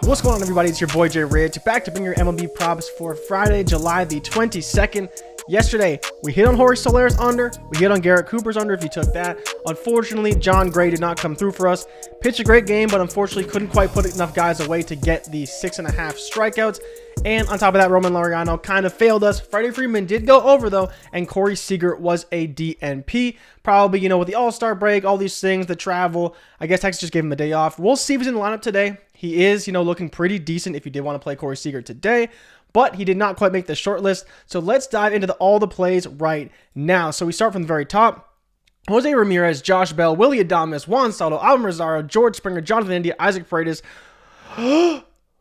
What's going on, everybody? It's your boy Jay Rich, back to bring your MLB props for Friday, July the 22nd. Yesterday, we hit on Jorge Soler's under, we hit on Garrett Cooper's under if you took that. Unfortunately, John Gray did not come through for us. Pitched a great game, but unfortunately couldn't quite put enough guys away to get the 6.5 strikeouts. And on top of that, Roman Laureano kind of failed us. Freddie Freeman did go over, though, and Corey Seager was a DNP. Probably, with the All-Star break, all these things, the travel, I guess Texas just gave him a day off. We'll see if he's in the lineup today. He is, looking pretty decent if you did want to play Corey Seager today, but he did not quite make the short list. So let's dive into all the plays right now. So we start from the very top. Jose Ramirez, Josh Bell, Willy Adames, Juan Soto, Alvin Rosario, George Springer, Jonathan India, Isaac Paredes,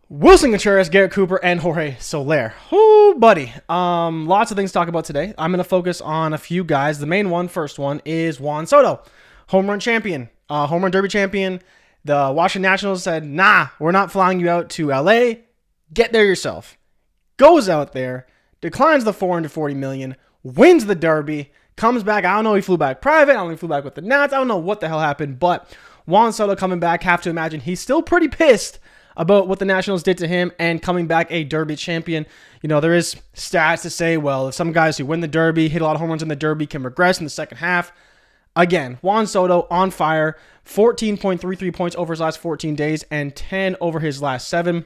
Wilson Contreras, Garrett Cooper, and Jorge Soler. Ooh, buddy. Lots of things to talk about today. I'm going to focus on a few guys. The first one is Juan Soto, home run champion, home run derby champion. The Washington Nationals said, nah, we're not flying you out to LA. Get there yourself. Goes out there, declines the $440 million, wins the derby, comes back. I don't know, he flew back private. I don't know, he flew back with the Nats. I don't know what the hell happened, but Juan Soto coming back, have to imagine he's still pretty pissed about what the Nationals did to him and coming back a derby champion. There is stats to say, well, if some guys who win the derby, hit a lot of home runs in the derby, can regress in the second half. Again, Juan Soto on fire, 14.33 points over his last 14 days and 10 over his last 7.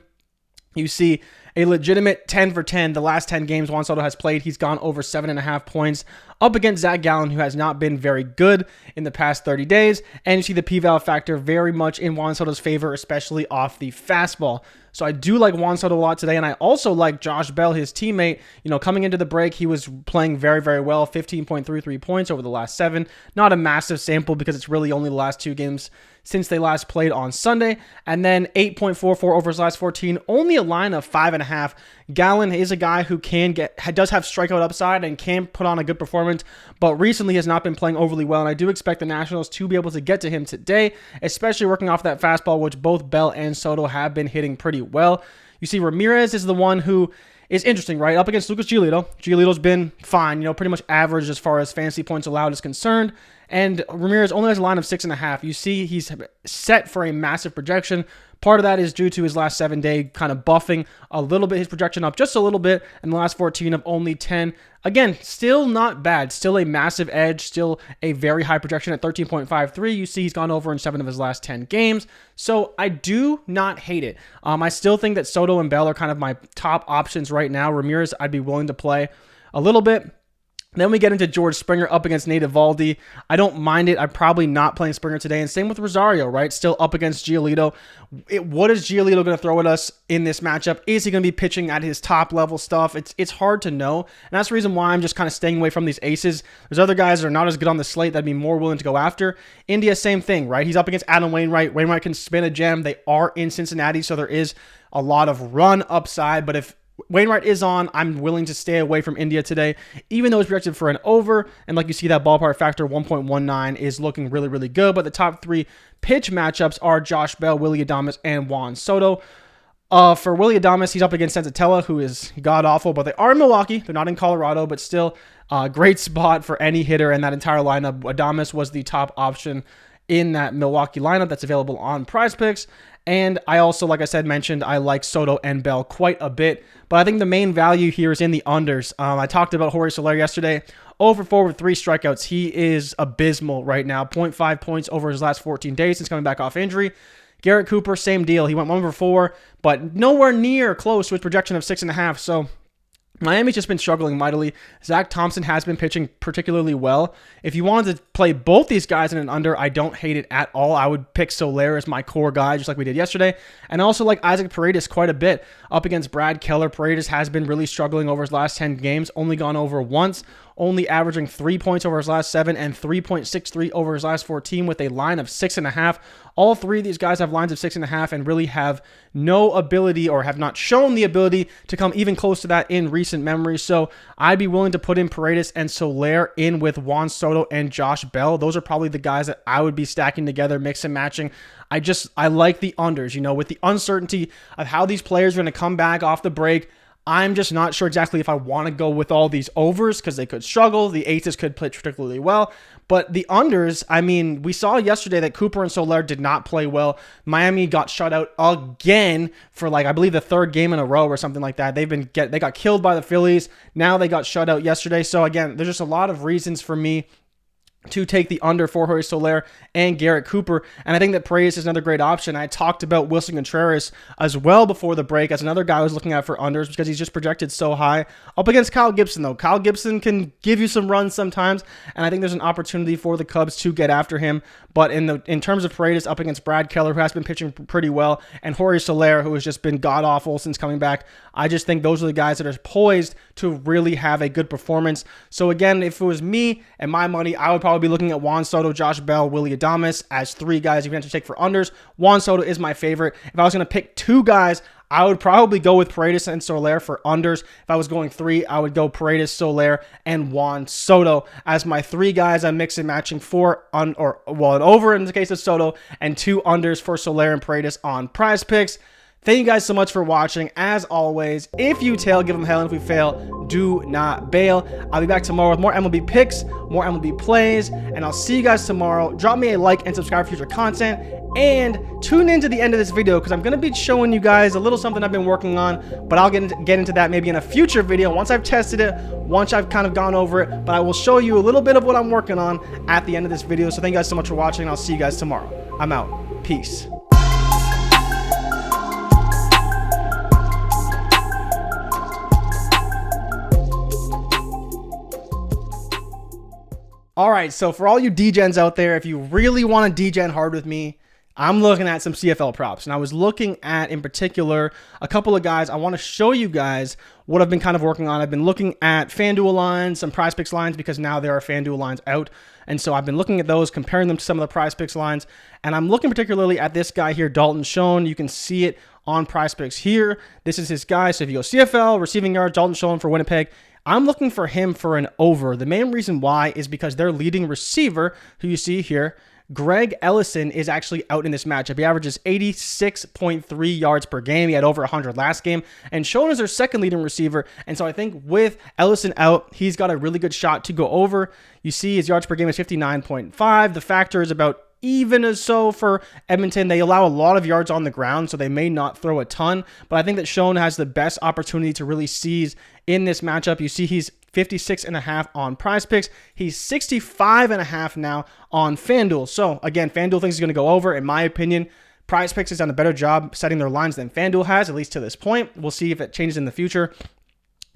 You see a legitimate 10 for 10. The last 10 games Juan Soto has played, he's gone over 7.5 points up against Zach Gallen, who has not been very good in the past 30 days. And you see the P-Val factor very much in Juan Soto's favor, especially off the fastball. So I do like Juan Soto a lot today, and I also like Josh Bell, his teammate. Coming into the break, he was playing very, very well, 15.33 points over the last 7. Not a massive sample because it's really only the last 2 games since they last played on Sunday. And then 8.44 over his last 14, only a line of 5.5. Gallen is a guy who does have strikeout upside and can put on a good performance, but recently has not been playing overly well, and I do expect the Nationals to be able to get to him today, especially working off that fastball, which both Bell and Soto have been hitting pretty well. You see Ramirez is the one who is interesting, right? Up against Lucas Giolito. Giolito's been fine, pretty much average as far as fantasy points allowed is concerned. And Ramirez only has a line of 6.5. You see he's set for a massive projection. Part of that is due to his last 7-day kind of buffing a little bit, his projection up just a little bit, and the last 14 of only 10. Again, still not bad. Still a massive edge. Still a very high projection at 13.53. You see he's gone over in 7 of his last 10 games. So I do not hate it. I still think that Soto and Bell are kind of my top options right now. Ramirez, I'd be willing to play a little bit. Then we get into George Springer up against Nate Eovaldi. I don't mind it. I'm probably not playing Springer today. And same with Rosario, right? Still up against Giolito. What is Giolito going to throw at us in this matchup? Is he going to be pitching at his top level stuff? It's hard to know. And that's the reason why I'm just kind of staying away from these aces. There's other guys that are not as good on the slate that I'd be more willing to go after. India, same thing, right? He's up against Adam Wainwright. Wainwright can spin a gem. They are in Cincinnati, so there is a lot of run upside. But if Wainwright is on, I'm willing to stay away from India today, even though it's projected for an over. And like you see, that ballpark factor 1.19 is looking really, really good. But the top 3 pitch matchups are Josh Bell, Willy Adames, and Juan Soto. For Willy Adames, he's up against Senzatella, who is god-awful, but they are in Milwaukee. They're not in Colorado, but still a great spot for any hitter in that entire lineup. Adames was the top option in that Milwaukee lineup that's available on PrizePicks. And I also, like I said, mentioned, I like Soto and Bell quite a bit. But I think the main value here is in the unders. I talked about Jorge Soler yesterday. 0 for 4 with 3 strikeouts. He is abysmal right now. 0.5 points over his last 14 days since coming back off injury. Garrett Cooper, same deal. He went 1 for 4, but nowhere near close to his projection of 6.5. So Miami's just been struggling mightily. Zach Thompson has been pitching particularly well. If you wanted to play both these guys in an under, I don't hate it at all. I would pick Soler as my core guy, just like we did yesterday. And I also like Isaac Paredes quite a bit. Up against Brad Keller, Paredes has been really struggling over his last 10 games, only gone over once, only averaging 3 points over his last 7 and 3.63 over his last 14 with a line of 6.5. All 3 of these guys have lines of 6.5 and really have no ability or have not shown the ability to come even close to that in recent memory. So I'd be willing to put in Paredes and Soler in with Juan Soto and Josh Bell. Those are probably the guys that I would be stacking together, mix and matching. I like the unders, with the uncertainty of how these players are going to come back off the break. I'm just not sure exactly if I want to go with all these overs because they could struggle. The aces could play particularly well. But the unders, I mean, we saw yesterday that Cooper and Soler did not play well. Miami got shut out again for I believe the third game in a row or something like that. They got killed by the Phillies. Now they got shut out yesterday. So again, there's just a lot of reasons for me to take the under for Jorge Soler and Garrett Cooper. And I think that Paredes is another great option. I talked about Wilson Contreras as well before the break as another guy I was looking at for unders because he's just projected so high. Up against Kyle Gibson, though. Kyle Gibson can give you some runs sometimes, and I think there's an opportunity for the Cubs to get after him. But in terms of Paredes up against Brad Keller, who has been pitching pretty well, and Jorge Soler, who has just been god-awful since coming back, I just think those are the guys that are poised to really have a good performance. So again, if it was me and my money, I would probably be looking at Juan Soto, Josh Bell, Willy Adames as three guys you can have to take for unders. Juan Soto is my favorite. If I was going to pick two guys, I would probably go with Paredes and Soler for unders. If I was going three, I would go Paredes, Soler, and Juan Soto as my three guys I'm mixing and matching for an over in the case of Soto and two unders for Soler and Paredes on Prize Picks. Thank you guys so much for watching. As always, if you tail, give them hell, and if we fail, do not bail. I'll be back tomorrow with more MLB picks, more MLB plays, and I'll see you guys tomorrow. Drop me a like and subscribe for future content, and tune in to the end of this video because I'm going to be showing you guys a little something I've been working on, but I'll get into that maybe in a future video once I've tested it, once I've kind of gone over it, but I will show you a little bit of what I'm working on at the end of this video. So thank you guys so much for watching, and I'll see you guys tomorrow. I'm out. Peace. All right, so for all you degens out there, if you really want to degen hard with me, I'm looking at some CFL props. And I was looking at, in particular, a couple of guys. I want to show you guys what I've been kind of working on. I've been looking at FanDuel lines, some PrizePicks lines, because now there are FanDuel lines out. And so I've been looking at those, comparing them to some of the PrizePicks lines. And I'm looking particularly at this guy here, Dalton Schoen. You can see it on PrizePicks here. This is his guy. So if you go CFL, receiving yards, Dalton Schoen for Winnipeg, I'm looking for him for an over. The main reason why is because their leading receiver, who you see here, Greg Ellison, is actually out in this matchup. He averages 86.3 yards per game. He had over 100 last game. And Schoen is their second leading receiver. And so I think with Ellison out, he's got a really good shot to go over. You see his yards per game is 59.5. The factor is about even as so for Edmonton. They allow a lot of yards on the ground, so they may not throw a ton. But I think that Schoen has the best opportunity to really seize in this matchup. You see he's 56.5 on PrizePicks. He's 65.5 now on FanDuel. So again, FanDuel thinks he's going to go over. In my opinion, PrizePicks has done a better job setting their lines than FanDuel has, at least to this point. We'll see if it changes in the future.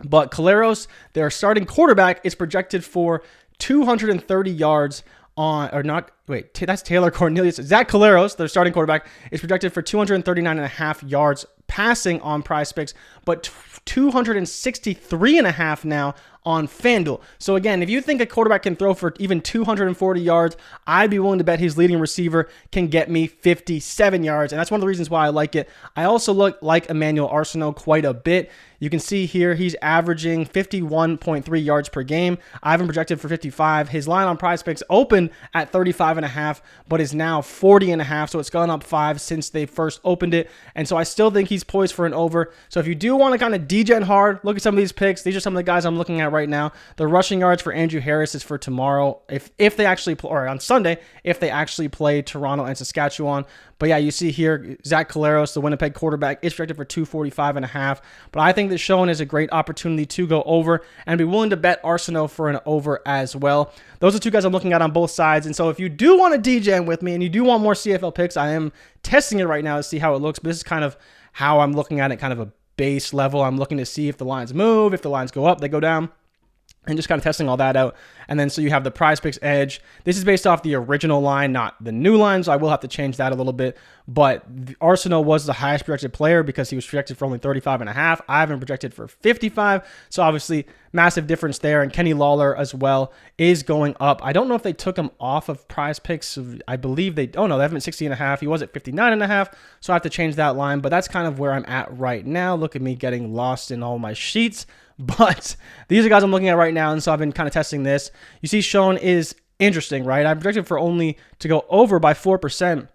But Caleros, their starting quarterback, is projected for 230 yards that's Taylor Cornelius. Zach Caleros, their starting quarterback, is projected for 239.5 yards passing on PrizePicks, but 263.5 now on FanDuel. So again, if you think a quarterback can throw for even 240 yards, I'd be willing to bet his leading receiver can get me 57 yards. And that's one of the reasons why I like it. I also like Emmanuel Arsenault quite a bit. You can see here he's averaging 51.3 yards per game. I have him projected for 55. His line on PrizePicks opened at 35.5, but is now 40.5. So it's gone up 5 since they first opened it. And so I still think he's poised for an over. So if you do want to kind of degen hard, look at some of these picks. These are some of the guys I'm looking at right now. The rushing yards for Andrew Harris is for tomorrow, if they actually play, or on Sunday, if they actually play Toronto and Saskatchewan. But yeah, you see here, Zach Caleros, the Winnipeg quarterback, is projected for 245.5. But I think that Schoen is a great opportunity to go over, and be willing to bet Arsenault for an over as well. Those are two guys I'm looking at on both sides. And so if you do want to degen with me and you do want more CFL picks, I am testing it right now to see how it looks. But this is kind of how I'm looking at it, kind of a base level. I'm looking to see if the lines move, if the lines go up, they go down, and just kind of testing all that out. And then so you have the PrizePicks edge. This is based off the original line, not the new line, so I will have to change that a little bit. But Arsenault was the highest projected player because he was projected for only 35.5. I have him projected for 55. So obviously massive difference there. And Kenny Lawler as well is going up. I don't know if they took him off of PrizePicks. I believe they have him at 60.5. He was at 59.5. So I have to change that line. But that's kind of where I'm at right now. Look at me getting lost in all my sheets. But these are guys I'm looking at right now, and so I've been kind of testing this. You see Schoen is interesting, right? I'm projected for only to go over by 4%,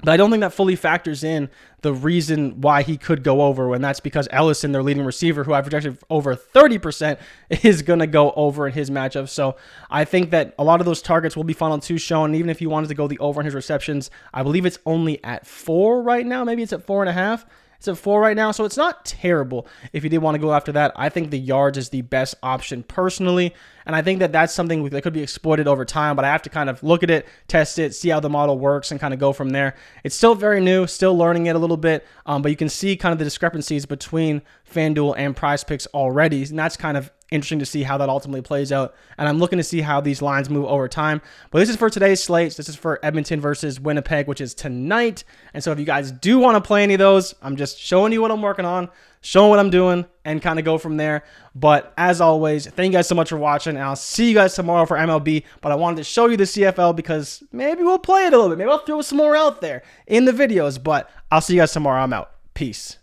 but I don't think that fully factors in the reason why he could go over, and that's because Ellison, their leading receiver, who I projected over 30%, is going to go over in his matchup. So I think that a lot of those targets will be funneled to Sean. Even if you wanted to go the over in his receptions, I believe it's only at 4 right now. Maybe it's at 4.5. It's at 4 right now, so it's not terrible if you did want to go after that. I think the yards is the best option personally, and I think that that's something that could be exploited over time, but I have to kind of look at it, test it, see how the model works, and kind of go from there. It's still very new, still learning it a little bit, but you can see kind of the discrepancies between FanDuel and PrizePicks already, and that's kind of interesting to see how that ultimately plays out. And I'm looking to see how these lines move over time. But this is for today's slates. This is for Edmonton versus Winnipeg, which is tonight. And so if you guys do want to play any of those, I'm just showing you what I'm working on, showing what I'm doing, and kind of go from there. But as always, thank you guys so much for watching, and I'll see you guys tomorrow for MLB. But I wanted to show you the CFL because maybe we'll play it a little bit. Maybe I'll throw some more out there in the videos. But I'll see you guys tomorrow. I'm out. Peace.